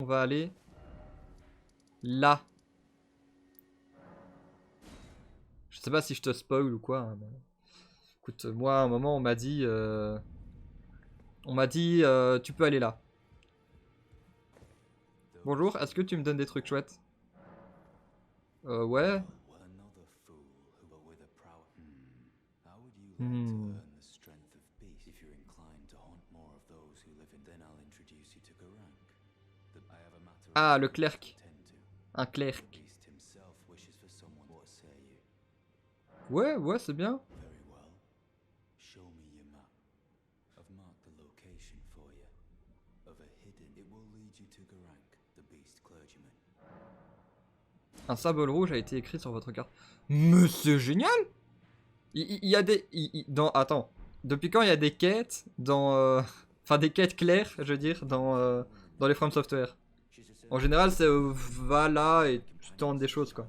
va aller là. Je sais pas si je te spoil ou quoi, hein, mais... Écoute, moi à un moment on m'a dit tu peux aller là. Bonjour, est-ce que tu me donnes des trucs chouettes? Ouais. Hmm. Ah, le clerc. Un clerc. Ouais, ouais, c'est bien. Un symbole rouge a été écrit sur votre carte. Mais c'est génial! Il y a des... Attends. Depuis quand il y a des quêtes dans... Enfin, des quêtes claires, je veux dire, dans les From Software? En général, c'est va là et tu tentes des choses, quoi.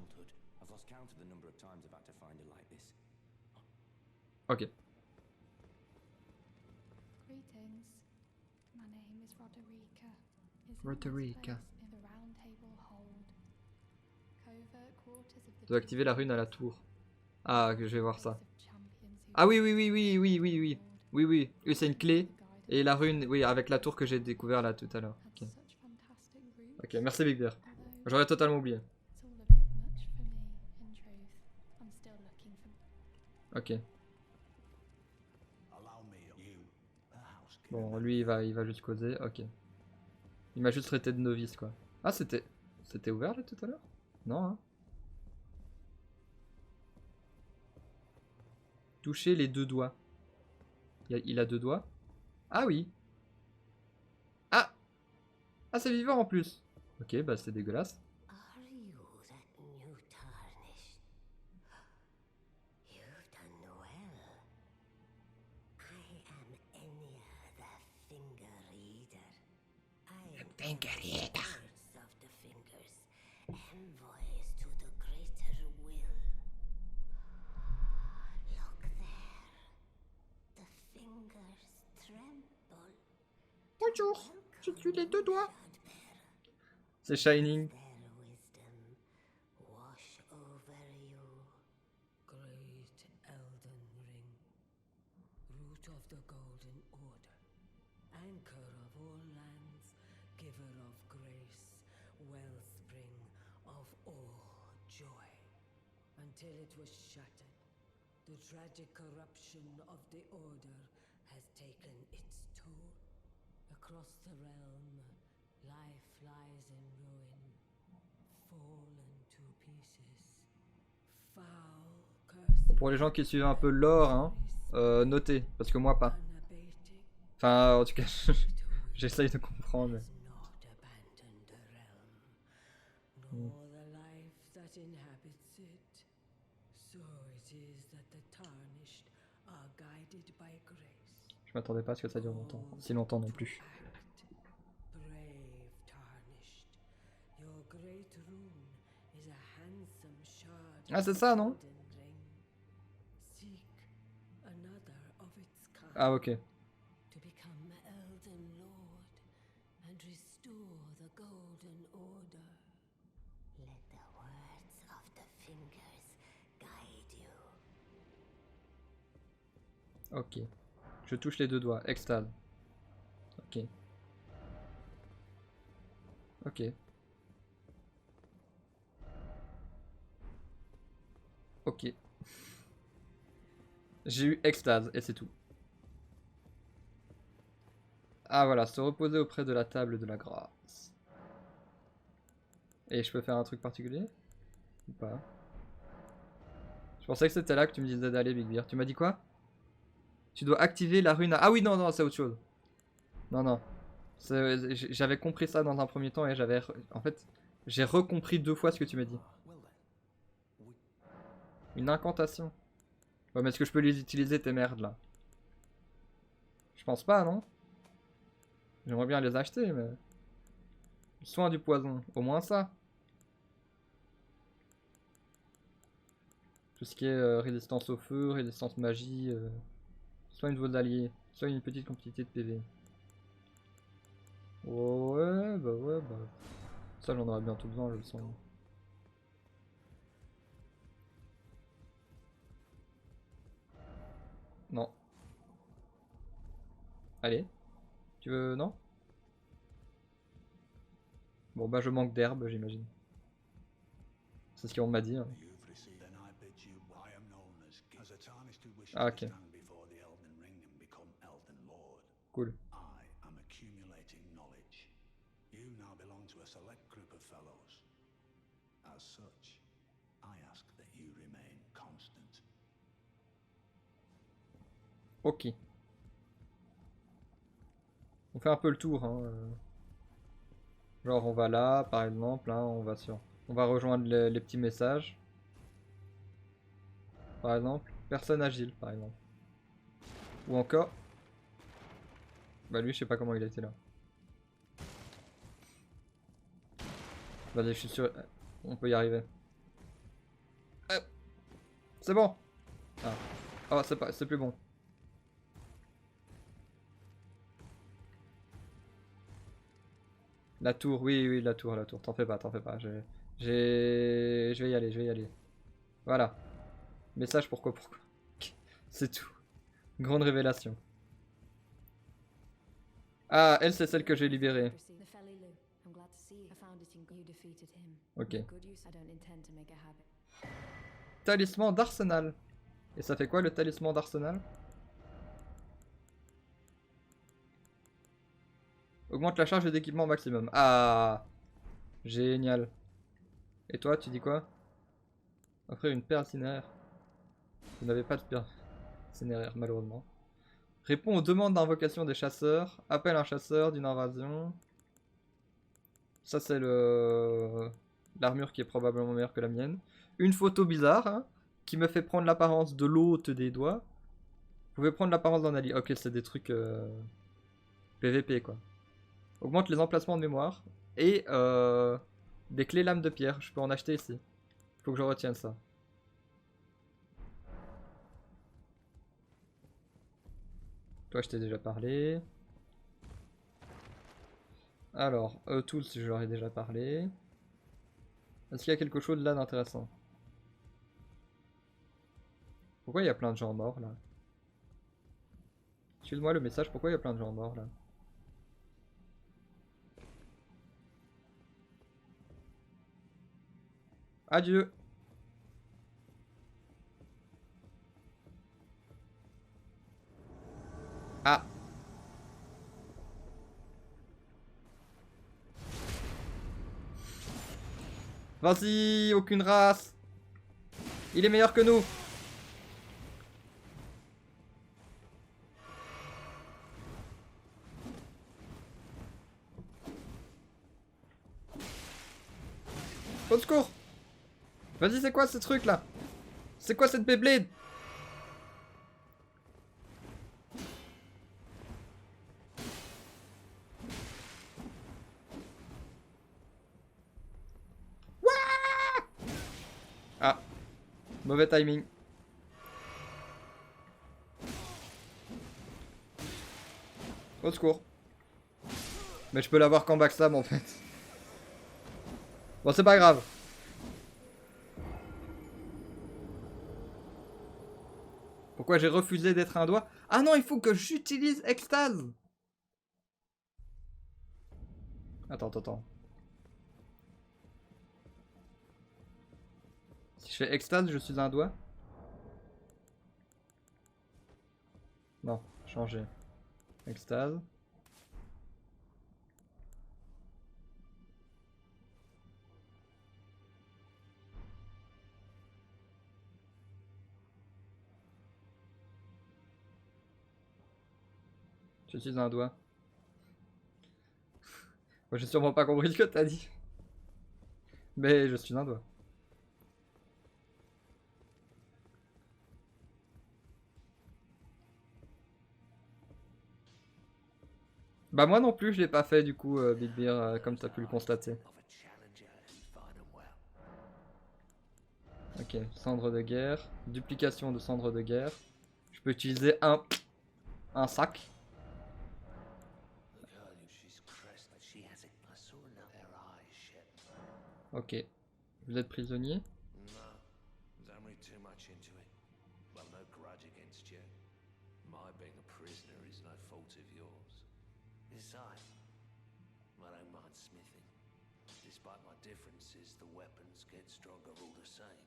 Ok. Roderica. Tu dois activer la rune à la tour. Ah, que je vais voir ça. Ah oui, oui, oui, oui, oui, oui, oui. Oui, oui. Oui, c'est une clé. Et la rune, oui, avec la tour que j'ai découvert là tout à l'heure. Ok. Ok, merci Big Bear. J'aurais totalement oublié. Ok. Bon, lui, il va juste causer. Ok. Il m'a juste traité de novice, quoi. Ah, c'était ouvert là tout à l'heure? Non, hein. Toucher les deux doigts. Il a deux doigts? Ah oui. Ah! Ah, c'est vivant en plus. Ok, bah c'est dégueulasse. Finger Eater. Bonjour, je suis les deux doigts. C'est Shining. Until it was shattered, the tragic corruption of the Order has taken its toll. Across the realm, life lies in ruin, fallen to pieces. Foul curses. Pour les gens qui suivent un peu l'or, hein, notez, parce que moi pas. Enfin, en tout cas, j'essaye de comprendre. Mais... Hmm. Je m'attendais pas à ce que ça dure longtemps, si longtemps non plus. Ah, c'est ça, non? Ah, ok. Ok. Je touche les deux doigts. Extase. Ok. Ok. Ok. J'ai eu extase et c'est tout. Ah voilà, se reposer auprès de la table de la grâce. Et je peux faire un truc particulier? Ou pas? Je pensais que c'était là que tu me disais d'aller, Big Bear. Tu m'as dit quoi? Tu dois activer la rune à... Ah oui, non, non, c'est autre chose. Non, non. J'avais compris ça dans un premier temps et j'avais... En fait, j'ai recompris deux fois ce que tu m'as dit. Une incantation. Ouais, mais est-ce que je peux les utiliser, tes merdes, là? Je pense pas, non? J'aimerais bien les acheter, mais... Soin du poison. Au moins ça. Tout ce qui est résistance au feu, résistance magie... Soigne vos alliés. Soigne une petite quantité de PV. Ouais, bah. Ça, j'en aurai bientôt besoin, je le sens. Non. Allez. Tu veux... Non? Bon, bah, je manque d'herbe, j'imagine. C'est ce qu'on m'a dit. Hein. Ah, ok. Cool. Ok. On fait un peu le tour. Hein. Genre, on va là, par exemple. Hein, on va sur... On va rejoindre les petits messages. Par exemple. Personne agile, par exemple. Ou encore... Bah lui, je sais pas comment il a été là. Vas-y, je suis sûr... On peut y arriver. C'est bon. Ah, oh, c'est plus bon. La tour, oui, la tour. T'en fais pas, t'en fais pas. Je vais y aller, je vais y aller. Voilà. Message pourquoi. C'est tout. Grande révélation. Ah, elle, c'est celle que j'ai libérée. Ok. Talisman d'Arsenal. Et ça fait quoi le talisman d'Arsenal? Augmente la charge d'équipement maximum. Ah, génial. Et toi, tu dis quoi? Offrir une perle cinéraire. Vous n'avez pas de perle cinéraire, malheureusement. Réponds aux demandes d'invocation des chasseurs. Appelle un chasseur d'une invasion. Ça, c'est le... l'armure qui est probablement meilleure que la mienne. Une photo bizarre, hein, qui me fait prendre l'apparence de l'hôte des doigts. Vous pouvez prendre l'apparence d'un allié. Ok, c'est des trucs PVP, quoi. Augmente les emplacements de mémoire. Et des clés lames de pierre. Je peux en acheter ici. Faut que je retienne ça. Toi, je t'ai déjà parlé. Alors, Tools, je leur ai déjà parlé. Est-ce qu'il y a quelque chose là d'intéressant? Pourquoi il y a plein de gens morts là? Excuse-moi le message, pourquoi il y a plein de gens morts là? Adieu! Ah! Vas-y, aucune race! Il est meilleur que nous! Au secours! Vas-y, c'est quoi ce truc là? C'est quoi cette Beyblade? Ah, mauvais timing. Au secours. Mais je peux l'avoir qu'en backstab en fait. Bon, c'est pas grave. Pourquoi j'ai refusé d'être un doigt? Ah non, il faut que j'utilise extase. Attends. Si je fais extase, je suis un doigt? Non, changer. Extase. Je suis un doigt. Moi, j'ai sûrement pas compris ce que t'as dit. Mais je suis un doigt. Bah moi non plus, je l'ai pas fait du coup, Big Beer, comme t'as pu le constater. Ok, cendre de guerre. Duplication de cendre de guerre. Je peux utiliser un sac. Ok. Vous êtes prisonnier? No, don't read too much into it. Well, no grudge against you. My being a prisoner is no fault of yours. Besides, I don't mind smithing. Despite my differences, the weapons get stronger all the same.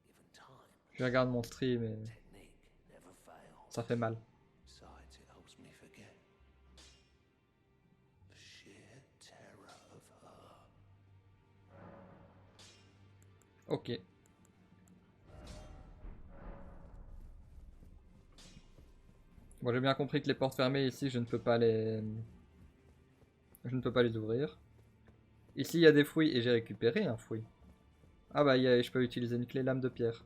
Given time, Je regarde mon stream et technique never fails. ça fait mal. Besides, it helps me forget the sheer terror of her. Ok. Bon, j'ai bien compris que les portes fermées ici, je ne peux pas les... Je ne peux pas les ouvrir. Ici, il y a des fouilles et j'ai récupéré un fouille. Ah bah, je peux utiliser une clé lame de pierre.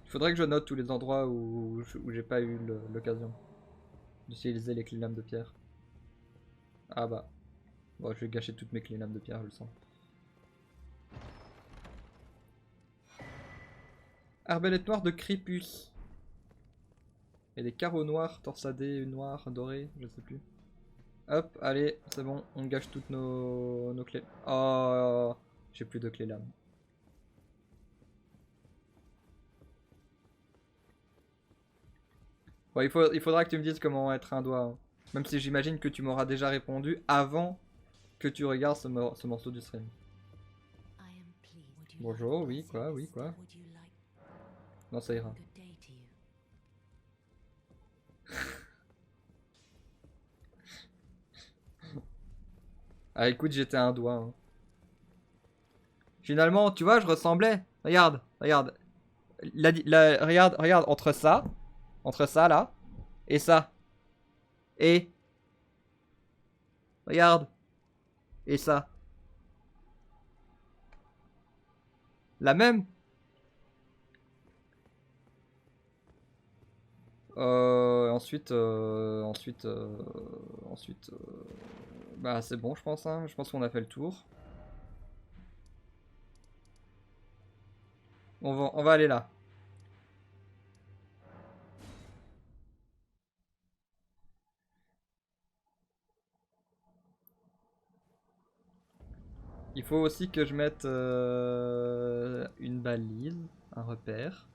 Il faudrait que je note tous les endroits où j'ai pas eu l'occasion d'utiliser les clés lames de pierre. Ah bah. Bon, je vais gâcher toutes mes clés lames de pierre, je le sens. Arbalète noire de Crépus. Et des carreaux noirs, torsadés, noirs, dorés, je sais plus. Hop, allez, c'est bon, on gâche toutes nos clés. Oh, j'ai plus de clés lames. Bon, il faudra que tu me dises comment être un doigt. Hein. Même si j'imagine que tu m'auras déjà répondu avant que tu regardes ce morceau du stream. Bonjour, oui, quoi, oui, quoi. Non, ça ira. Ah, écoute, j'étais un doigt. Hein. Finalement, tu vois, je ressemblais. Regarde, regarde. Regarde, regarde, entre ça là, et ça. Et. Regarde. Et ça. La même. Ensuite, bah c'est bon, je pense. Hein. Je pense qu'on a fait le tour. On va aller là. Il faut aussi que je mette une balise, un repère.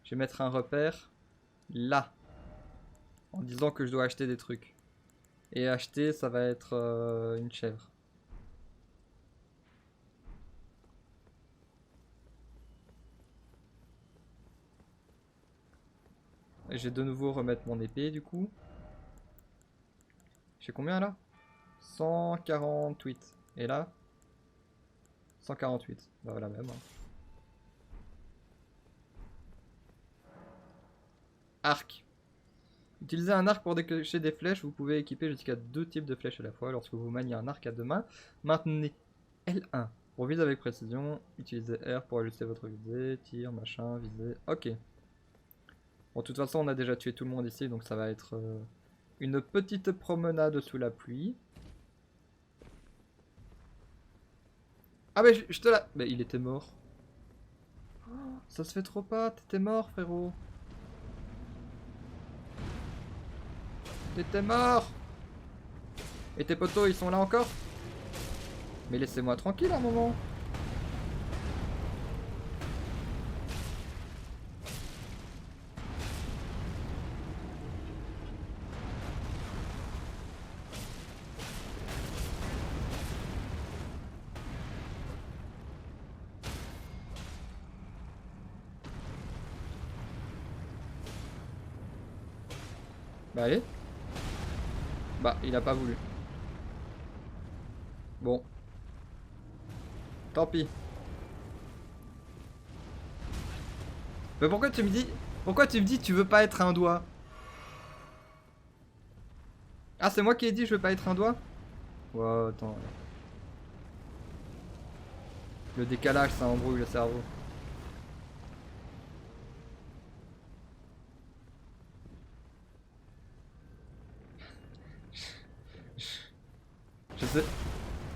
Je vais mettre un repère là, en disant que je dois acheter des trucs. Et acheter, ça va être une chèvre. Et je vais de nouveau remettre mon épée du coup. J'ai combien là? 148. Et là 148. Bah voilà même. Hein. Arc. Utilisez un arc pour décocher des flèches. Vous pouvez équiper jusqu'à 2 types de flèches à la fois. Lorsque vous maniez un arc à 2 mains, maintenez L1 pour viser avec précision. Utilisez R pour ajuster votre visée. Tir, machin, visée. Ok. Bon, de toute façon, on a déjà tué tout le monde ici, donc ça va être une petite promenade sous la pluie. Ah, mais je te la... Mais il était mort. Oh, ça se fait trop pas, t'étais mort, frérot. T'étais mort. Et tes potos, ils sont là encore? Mais laissez-moi tranquille un moment. Bah allez. Bah, il a pas voulu. Bon. Tant pis. Mais pourquoi tu me dis... Pourquoi tu me dis tu veux pas être un doigt? Ah, c'est moi qui ai dit je veux pas être un doigt? Ouais, attends. Le décalage, ça embrouille le cerveau.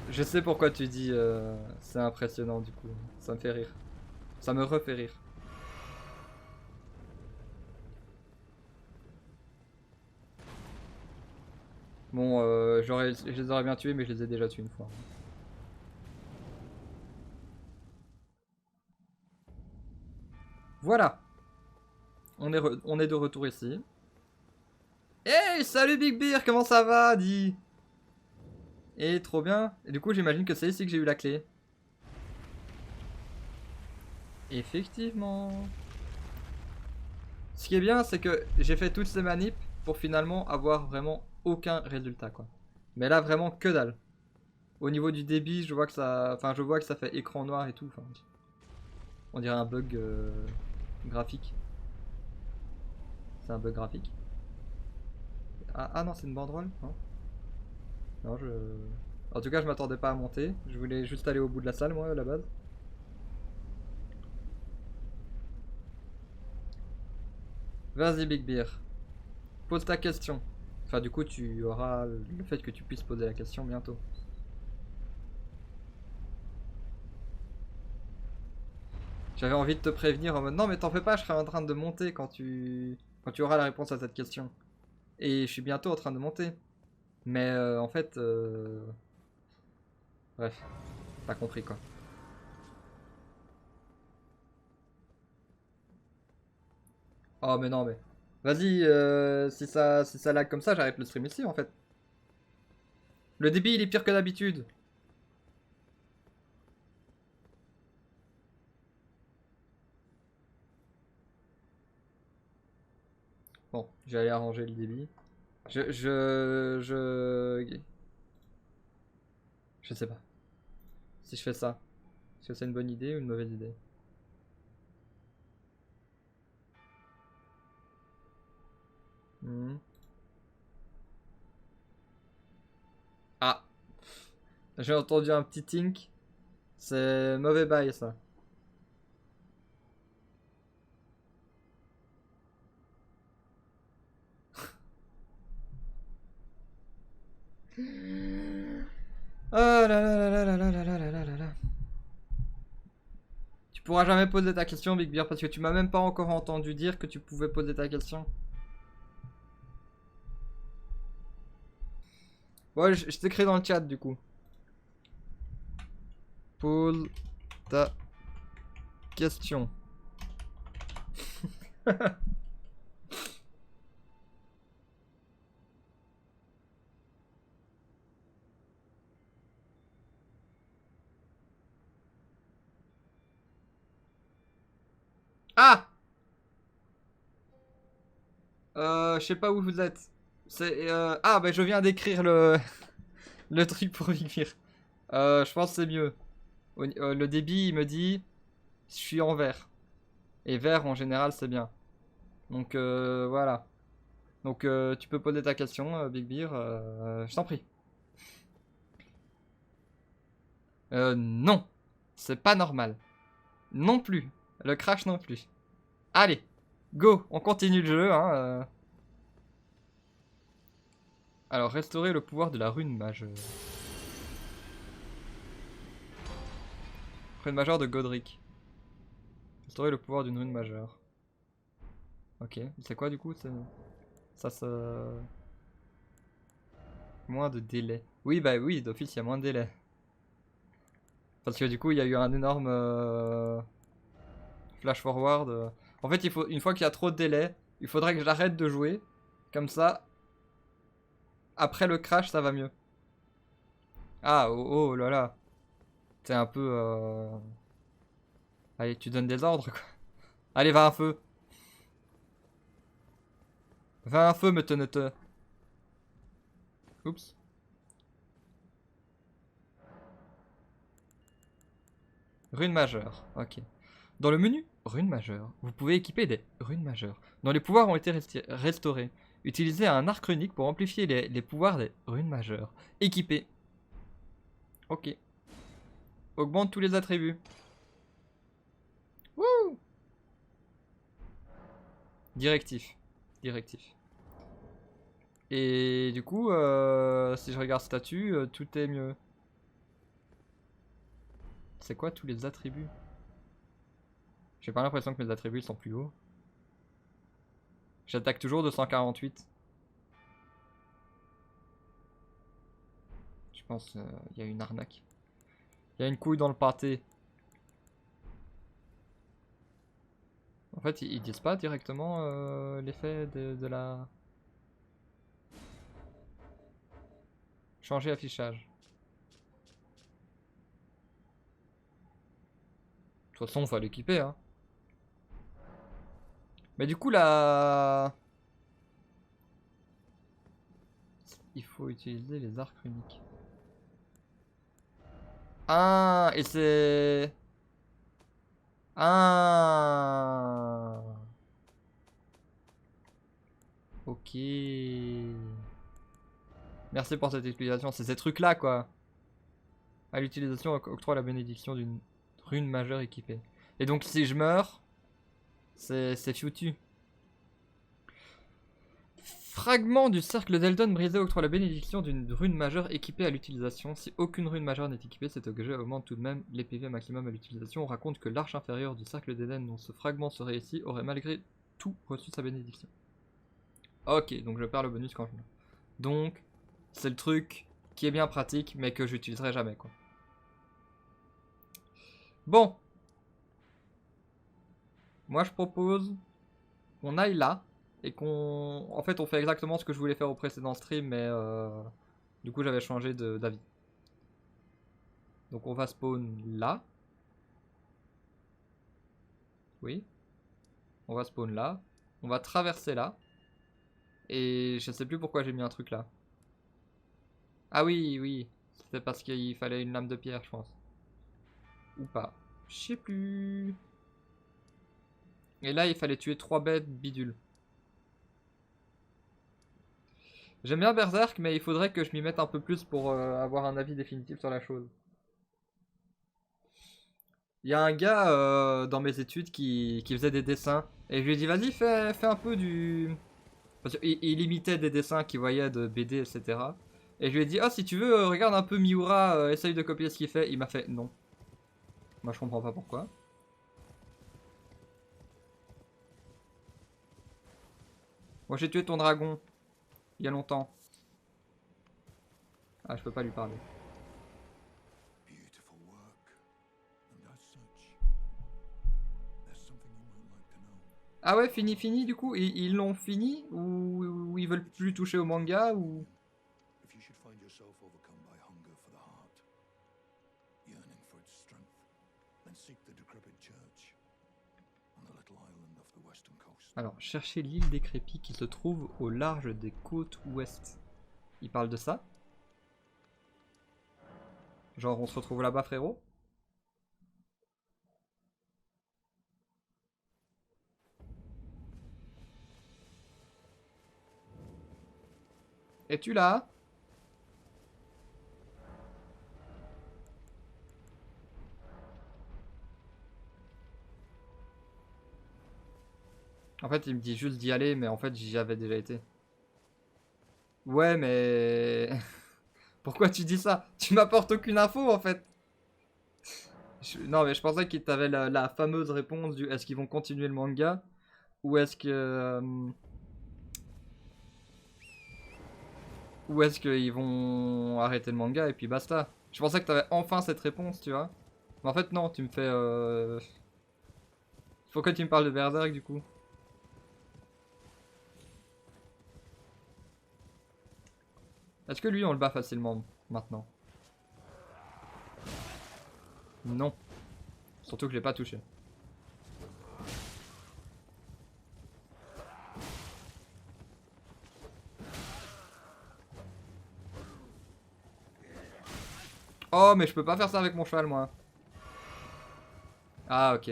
Je sais pourquoi tu dis c'est impressionnant du coup. Ça me fait rire. Ça me refait rire. Bon, je les aurais bien tués, mais je les ai déjà tués une fois. Voilà. On est de retour ici. Hey, salut Big Beer, comment ça va, dis? Et trop bien. Et du coup, j'imagine que c'est ici que j'ai eu la clé. Effectivement. Ce qui est bien, c'est que j'ai fait toutes ces manips pour finalement avoir vraiment aucun résultat, quoi. Mais là, vraiment que dalle. Au niveau du débit, je vois que ça, enfin, je vois que ça fait écran noir et tout. Enfin, on dirait un bug graphique. C'est un bug graphique. Ah non, c'est une banderole, non? Non, je... En tout cas, je m'attendais pas à monter. Je voulais juste aller au bout de la salle, moi, à la base. Vas-y, Big Beer. Pose ta question. Enfin, du coup, tu auras le fait que tu puisses poser la question bientôt. J'avais envie de te prévenir en mode non, mais t'en fais pas, je serai en train de monter quand tu auras la réponse à cette question. Et je suis bientôt en train de monter. Mais en fait, bref, t'as compris quoi. Oh, mais non, mais. Vas-y, si ça lag comme ça, j'arrête le stream ici en fait. Le débit il est pire que d'habitude. Bon, je vais aller arranger le débit. Je sais pas. Si je fais ça. Est-ce que c'est une bonne idée ou une mauvaise idée? Hmm. Ah, j'ai entendu un petit tink. C'est mauvais bail ça. Oh là là là là là là là là là là là. Tu pourras jamais poser ta question, Big Beer, parce que tu m'as même pas encore entendu dire que tu pouvais poser ta question. Ouais, je t'écris dans le chat du coup. Pose ta question. Ah, je sais pas où vous êtes. C'est ah bah je viens d'écrire le le truc pour Big Beer. Je pense que c'est mieux. Le débit il me dit je suis en vert et vert en général c'est bien. Donc voilà. Donc tu peux poser ta question, Big Beer. Je t'en prie. Non, c'est pas normal. Non plus. Le crash non plus. Allez, go, on continue le jeu. Hein, Alors, restaurer le pouvoir de la rune majeure. Rune majeure de Godric. Restaurer le pouvoir d'une rune majeure. Ok, c'est quoi du coup? Ça se... Moins de délai. Oui, bah oui, d'office, il y a moins de délai. Parce que du coup, il y a eu un énorme flash forward. En fait, une fois qu'il y a trop de délai, il faudrait que j'arrête de jouer. Comme ça, après le crash, ça va mieux. Ah, oh, oh là là. T'es un peu... Allez, tu donnes des ordres, quoi. Allez, va un feu. Va un feu, meute. Oups. Rune majeure, ok. Dans le menu Rune majeure, vous pouvez équiper des runes majeures, dont les pouvoirs ont été restaurés. Utilisez un arc runique pour amplifier les pouvoirs des runes majeures. Équiper. Ok. Augmente tous les attributs. Wouh. Directif. Directif. Et du coup, si je regarde statut, tout est mieux. C'est quoi tous les attributs? J'ai pas l'impression que mes attributs sont plus hauts. J'attaque toujours de 148. Je pense qu'il y a une arnaque. Il y a une couille dans le pâté. En fait, ils disent pas directement l'effet de la... Changer affichage. De toute façon, faut l'équiper, hein. Mais du coup, là... Il faut utiliser les arcs runiques. Ah, et c'est... Ah. Ok. Merci pour cette explication. C'est ces trucs-là, quoi. À l'utilisation, octroie la bénédiction d'une rune majeure équipée. Et donc, si je meurs, c'est foutu. Fragment du cercle d'Eldon brisé octroie la bénédiction d'une rune majeure équipée à l'utilisation. Si aucune rune majeure n'est équipée, cet objet augmente tout de même les PV maximum à l'utilisation. On raconte que l'arche inférieure du cercle d'Eden dont ce fragment serait ici aurait malgré tout reçu sa bénédiction. Ok, donc je perds le bonus quand je meurs. Donc, c'est le truc qui est bien pratique, mais que j'utiliserai jamais, quoi. Bon. Moi, je propose qu'on aille là. Et qu'on... En fait, on fait exactement ce que je voulais faire au précédent stream, mais du coup, j'avais changé d'avis. Donc, on va spawn là. Oui. On va spawn là. On va traverser là. Et je sais plus pourquoi j'ai mis un truc là. Ah oui, oui. C'était parce qu'il fallait une lame de pierre, je pense. Ou pas. Je sais plus. Et là, il fallait tuer 3 bêtes bidules. J'aime bien Berserk, mais il faudrait que je m'y mette un peu plus pour avoir un avis définitif sur la chose. Il y a un gars dans mes études qui faisait des dessins. Et je lui ai dit, vas-y, fais un peu du... Parce qu'il imitait des dessins qu'il voyait de BD, etc. Et je lui ai dit, oh, si tu veux, regarde un peu Miura, essaye de copier ce qu'il fait. Il m'a fait, non. Moi, je comprends pas pourquoi. Moi, j'ai tué ton dragon. Il y a longtemps. Ah, je peux pas lui parler. Ah ouais, fini du coup. Ils l'ont fini ou ils veulent plus toucher au manga ou... Alors, cherchez l'île décrépite qui se trouve au large des côtes ouest. Il parle de ça? Genre, on se retrouve là-bas, frérot? Es-tu là? En fait, il me dit juste d'y aller, mais en fait, j'y avais déjà été. Ouais, mais... Pourquoi tu dis ça? Tu m'apportes aucune info, en fait. Non, mais je pensais qu'il t'avait la fameuse réponse du est-ce qu'ils vont continuer le manga? Ou est-ce que... ou est-ce qu'ils vont arrêter le manga et puis basta? Je pensais que t'avais enfin cette réponse, tu vois. Mais en fait, non, tu me fais... Pourquoi tu me parles de Berserk, du coup? Est-ce que lui, on le bat facilement, maintenant? Non. Surtout que je l'ai pas touché. Oh, mais je peux pas faire ça avec mon cheval, moi. Ah, ok.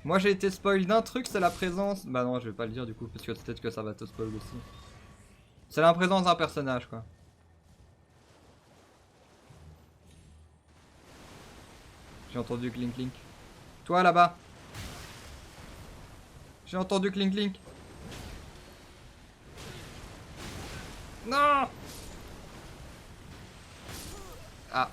Moi, j'ai été spoil d'un truc, c'est la présence... Bah non, je vais pas le dire, du coup, parce que peut-être que ça va te spoil aussi. C'est la présence d'un personnage, quoi. J'ai entendu clink clink. Toi, là-bas. J'ai entendu clink clink. Non! Ah.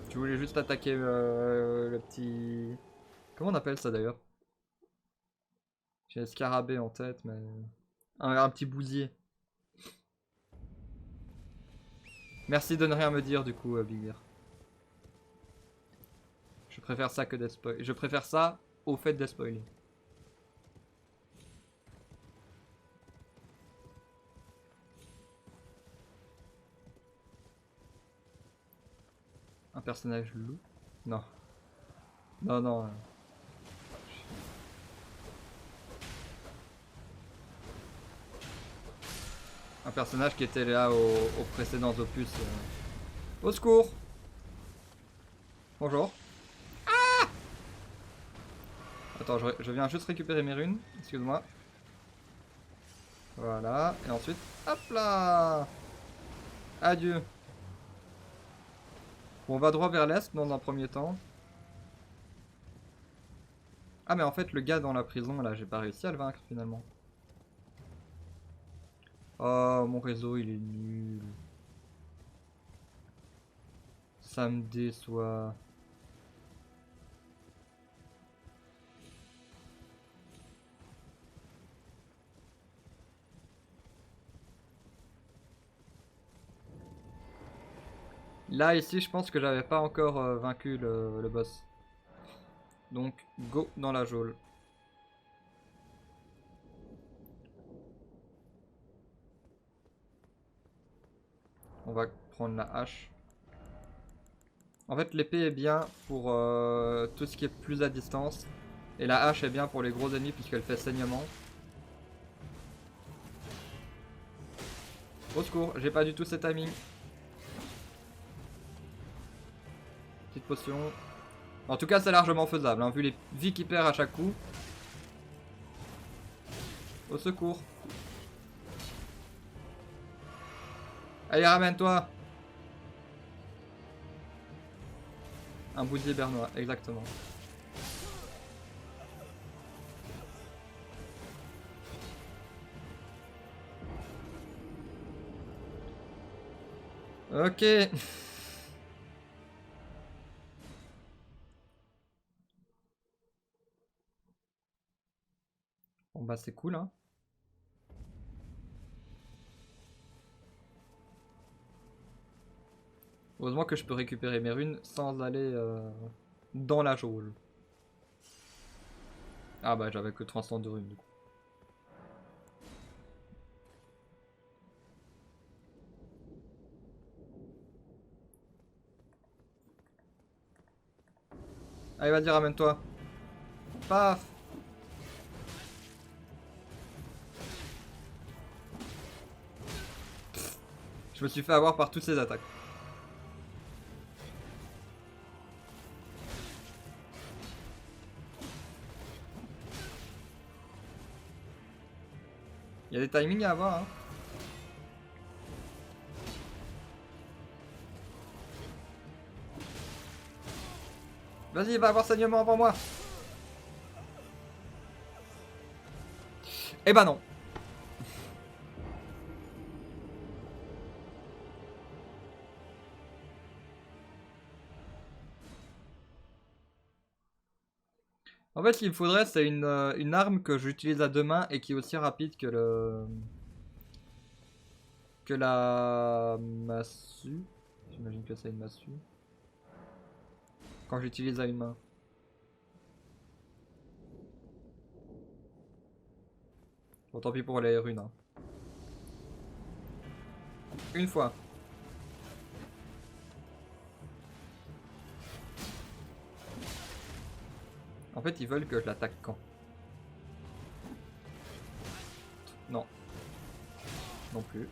Tu voulais juste attaquer le petit... Comment on appelle ça d'ailleurs? J'ai scarabée en tête, mais... Un petit bousier. Merci de ne rien me dire du coup, Big Bear. Je préfère ça que d'être spoil. Je préfère ça au fait d'être spoilé. Un personnage loup? Non. Non, non. Un personnage qui était là aux précédents opus. Au secours! Bonjour. Ah! Attends, je viens juste récupérer mes runes. Excuse-moi. Voilà. Et ensuite, hop là! Adieu. Bon, on va droit vers l'est dans un premier temps. Ah, mais en fait, le gars dans la prison, là, j'ai pas réussi à le vaincre finalement. Oh, mon réseau, il est nul. Ça me déçoit. Là, ici, je pense que j'avais pas encore vaincu le boss. Donc, go dans la geôle. On va prendre la hache. En fait, l'épée est bien pour tout ce qui est plus à distance. Et la hache est bien pour les gros ennemis puisqu'elle fait saignement. Au secours, j'ai pas du tout cet timing. Petite potion. En tout cas, c'est largement faisable, hein, vu les vies qu'il perd à chaque coup. Au secours. Allez, ramène-toi. Un bousier bernois, exactement. Ok. Bon bah c'est cool, hein. Heureusement que je peux récupérer mes runes sans aller dans la geôle. Ah bah j'avais que 300 de runes du coup. Allez vas-y ramène-toi. Paf. Je me suis fait avoir par toutes ces attaques. Il y a des timings à avoir, hein. Vas-y, va avoir saignement avant moi. Eh ben non. En fait, ce qu'il me faudrait, c'est une arme que j'utilise à deux mains et qui est aussi rapide que la massue. J'imagine que c'est une massue. Quand j'utilise à une main. Bon, tant pis pour les runes, hein. Une fois. En fait, ils veulent que je l'attaque quand? Non. Non plus.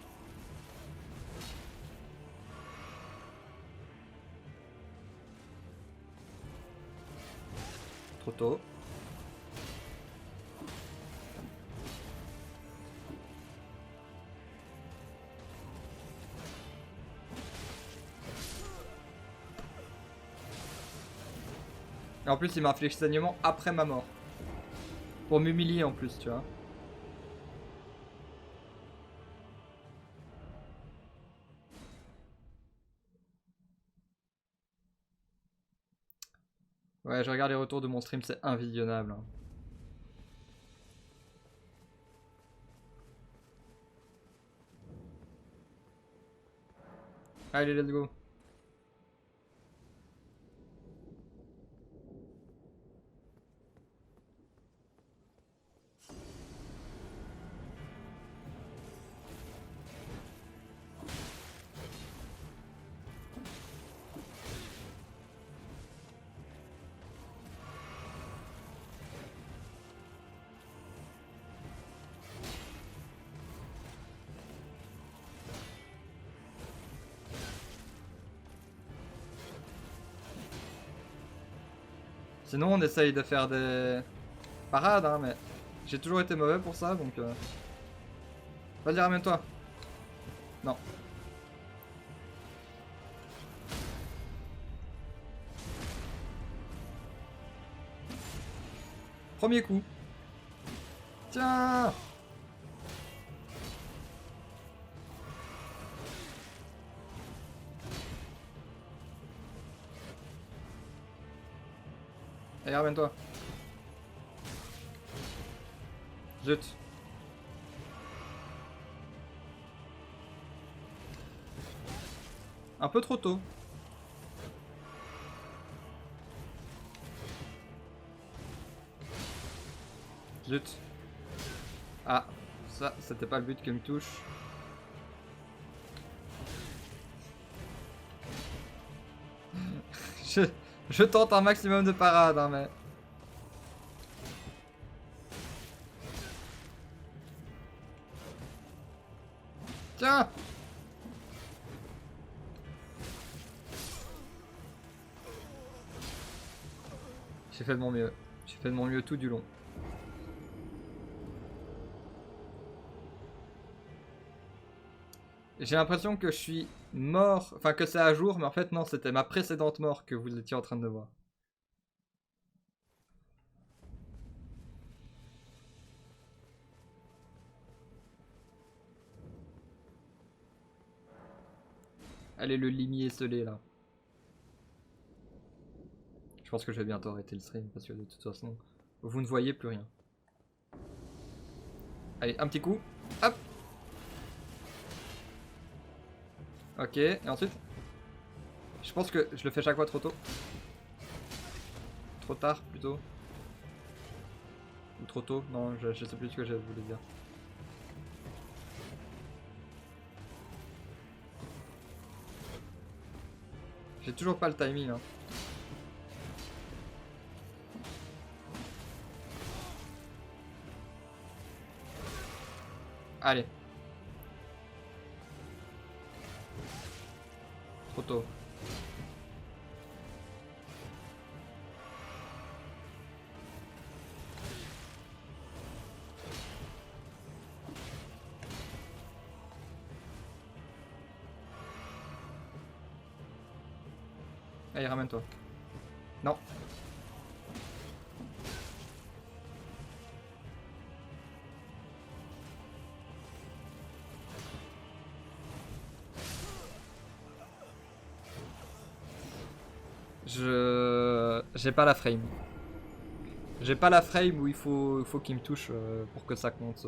Trop tôt. Et en plus, il m'inflige saignement après ma mort. Pour m'humilier en plus, tu vois. Ouais, je regarde les retours de mon stream, c'est invisionnable, hein. Allez, let's go. Sinon, on essaye de faire des parades, hein, mais j'ai toujours été mauvais pour ça, donc... Vas-y, ramène-toi. Non. Premier coup. Tiens! Allez, ramène-toi. Zut. Un peu trop tôt. Zut. Ah, ça, c'était pas le but qu'il me touche. je tente un maximum de parades, hein, mais... Tiens! J'ai fait de mon mieux. J'ai fait de mon mieux tout du long. J'ai l'impression que je suis mort, enfin que c'est à jour, mais en fait non, c'était ma précédente mort que vous étiez en train de voir. Allez, le limier scellé là. Je pense que je vais bientôt arrêter le stream parce que de toute façon, vous ne voyez plus rien. Allez, un petit coup. Hop! Ok, et ensuite? Je pense que je le fais chaque fois trop tôt. Trop tard, plutôt. Ou trop tôt, non, je sais plus ce que je voulais dire. J'ai toujours pas le timing, hein. Allez. Trop tôt. Allez, ramène-toi. Non. J'ai pas la frame. J'ai pas la frame où il faut qu'il me touche pour que ça compte.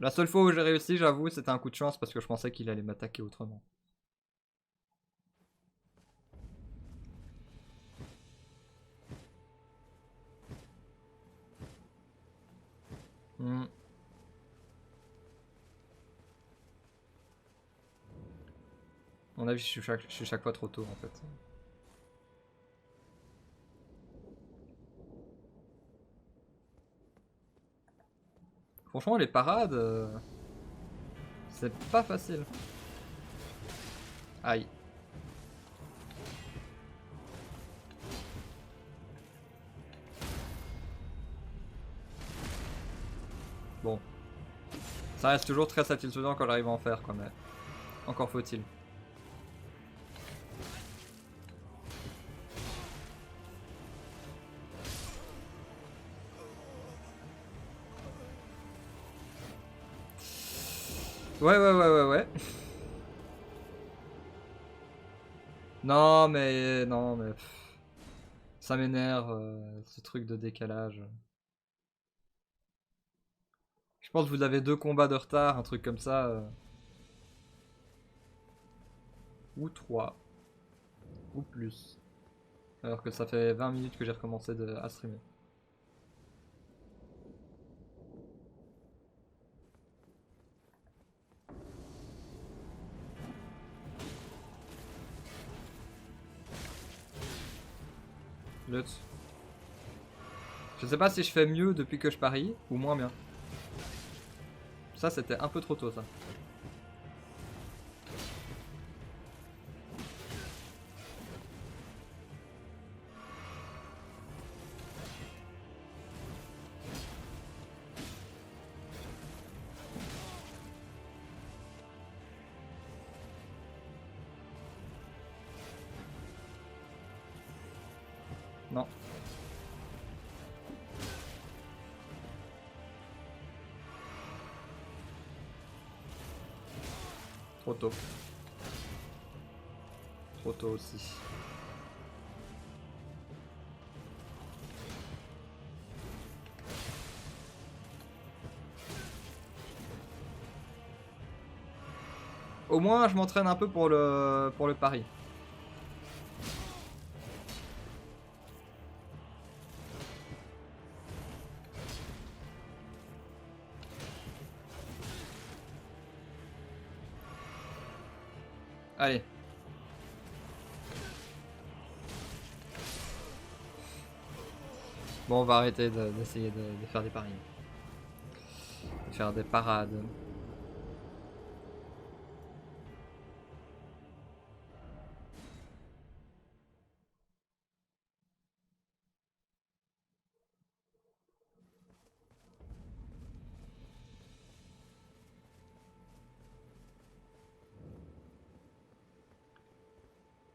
La seule fois où j'ai réussi, j'avoue, c'était un coup de chance parce que je pensais qu'il allait m'attaquer autrement. Hmm. À mon avis, je suis chaque fois trop tôt en fait. Franchement, les parades, c'est pas facile. Aïe. Bon. Ça reste toujours très satisfaisant quand j'arrive à en faire, quoi, mais encore faut-il. Ouais. Non, mais ça m'énerve, ce truc de décalage. Je pense que vous avez 2 combats de retard, un truc comme ça. ou 3 ou plus. Alors que ça fait 20 minutes que j'ai recommencé à streamer. Lutz. Je sais pas si je fais mieux depuis que je parie ou moins bien. Ça c'était un peu trop tôt ça. Non. Trop tôt. Trop tôt aussi. Au moins je m'entraîne un peu pour le pari. Allez. Bon, on va arrêter d'essayer de faire des paris. De faire des parades.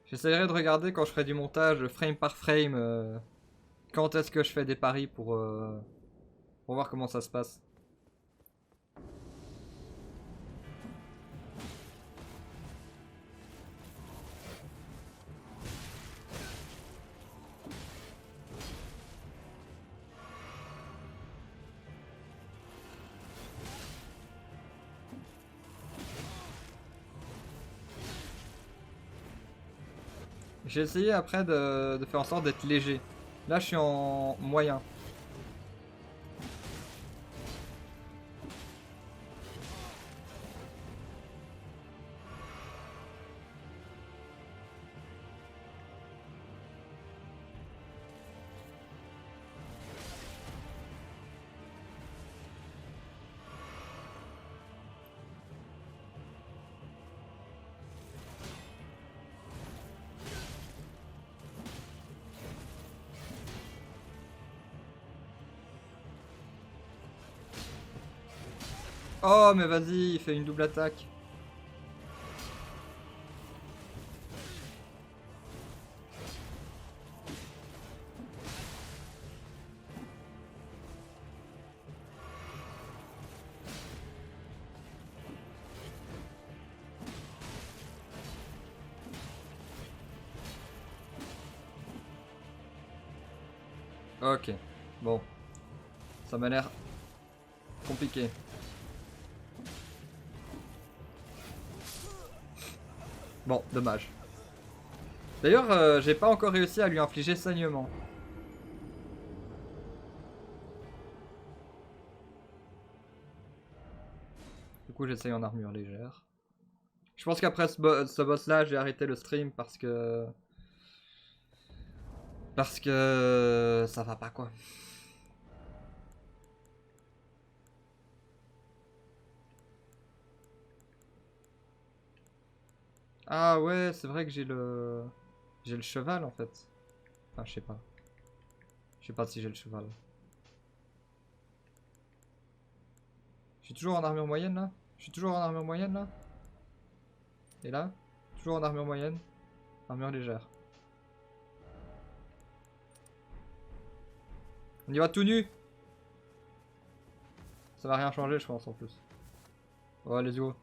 J'essaierai de regarder quand je ferai du montage frame par frame quand est-ce que je fais des paris pour voir comment ça se passe. J'ai essayé après de faire en sorte d'être léger. Là je suis en moyen. Oh mais vas-y, il fait une double attaque. Ok, bon. Ça m'a l'air compliqué. Bon, dommage. D'ailleurs, j'ai pas encore réussi à lui infliger saignement. Du coup, j'essaye en armure légère. Je pense qu'après ce boss-là, j'ai arrêté le stream parce que... Parce que... ça va pas, quoi. Ah ouais, c'est vrai que j'ai le... J'ai le cheval, en fait. Enfin, je sais pas. Je sais pas si j'ai le cheval. Je suis toujours en armure moyenne, là? Je suis toujours en armure moyenne, là? Et là? Toujours en armure moyenne. Armure légère. On y va tout nu! Ça va rien changer, je pense, en plus. Ouais, let's go.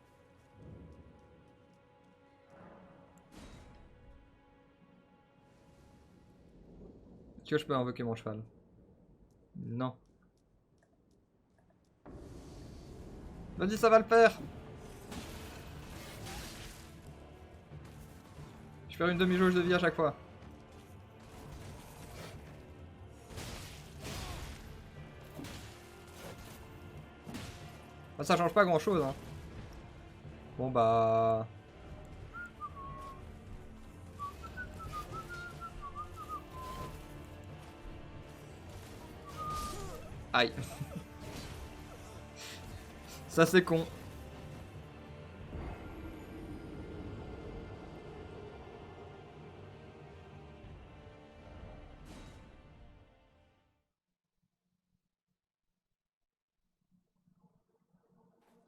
Est-ce que je peux invoquer mon cheval? Non. Vas-y, ça va le faire! Je perds une demi-jauge de vie à chaque fois. Ah, ça change pas grand chose, hein. Bon bah... Aïe. Ça c'est con.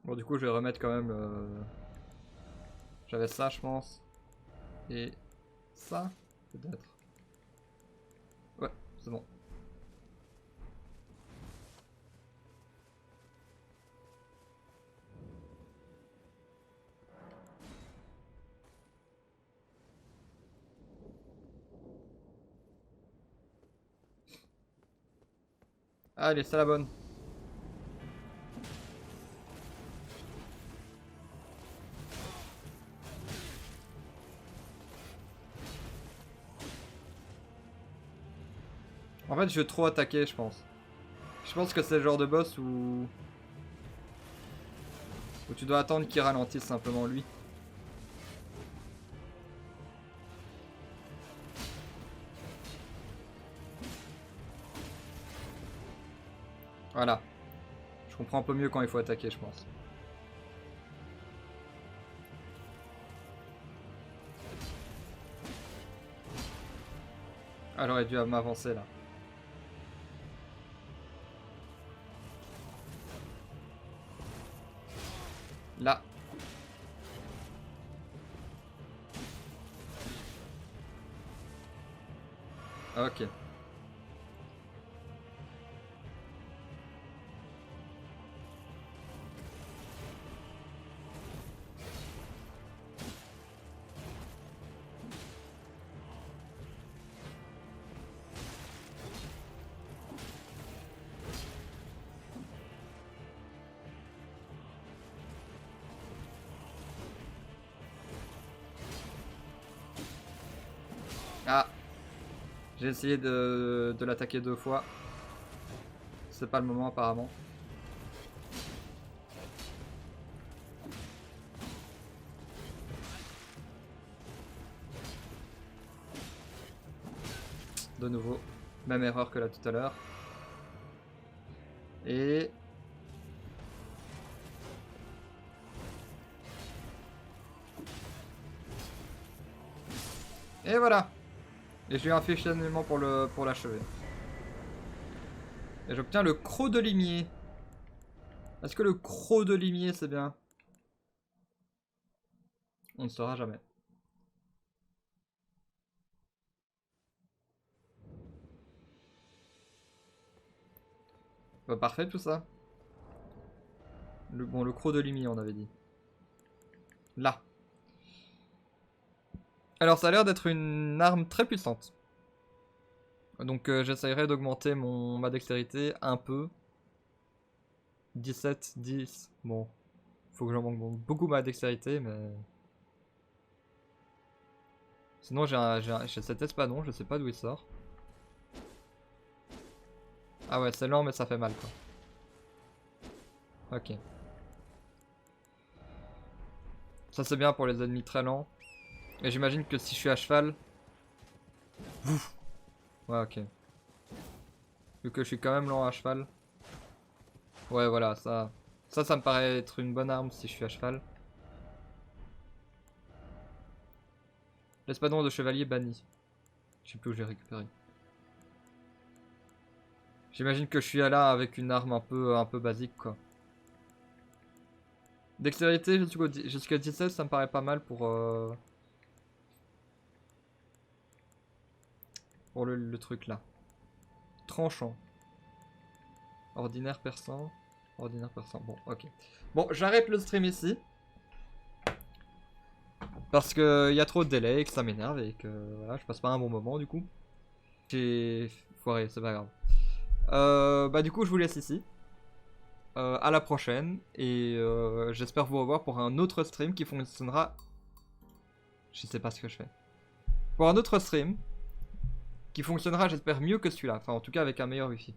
Bon du coup je vais remettre quand même J'avais ça je pense. Et ça peut-être. Ouais, c'est bon. Allez, c'est la bonne. En fait, je vais trop attaquer, je pense. Je pense que c'est le genre de boss où tu dois attendre qu'il ralentisse simplement lui. Voilà. Je comprends un peu mieux quand il faut attaquer, je pense. Elle aurait dû m'avancer là. Là. Ok. Ah. J'ai essayé de l'attaquer 2 fois. C'est pas le moment apparemment. De nouveau, même erreur que là tout à l'heure. Et... Et voilà. Et j'ai eu un fichier pour l'achever. Et j'obtiens le croc de limier. Est-ce que le croc de limier c'est bien? On ne saura jamais. Bah, parfait tout ça. Bon, le croc de limier on avait dit. Là. Alors ça a l'air d'être une arme très puissante. Donc j'essayerai d'augmenter ma dextérité un peu. 17, 10. Bon. Faut que j'augmente beaucoup ma dextérité, mais... Sinon j'ai cet espadon, je sais pas d'où il sort. Ah ouais, c'est lent mais ça fait mal quoi. Ok. Ça c'est bien pour les ennemis très lents. Et j'imagine que si je suis à cheval... Ouf. Ouais, ok. Vu que je suis quand même lent à cheval. Ouais, voilà, ça me paraît être une bonne arme si je suis à cheval. L'espadon de chevalier banni. Je sais plus où j'ai récupéré. J'imagine que je suis là avec une arme un peu basique quoi. Dextérité jusqu'à 17, ça me paraît pas mal pour le truc là. Tranchant. Ordinaire perçant. Ordinaire perçant. Bon, ok. Bon, j'arrête le stream ici. Parce que y a trop de délai et que ça m'énerve et que voilà, je passe pas un bon moment du coup. J'ai foiré, c'est pas grave. Bah du coup je vous laisse ici. À la prochaine et j'espère vous revoir pour un autre stream qui fonctionnera. Je sais pas ce que je fais. pour un autre stream qui fonctionnera, j'espère, mieux que celui-là. Enfin, en tout cas, avec un meilleur wifi.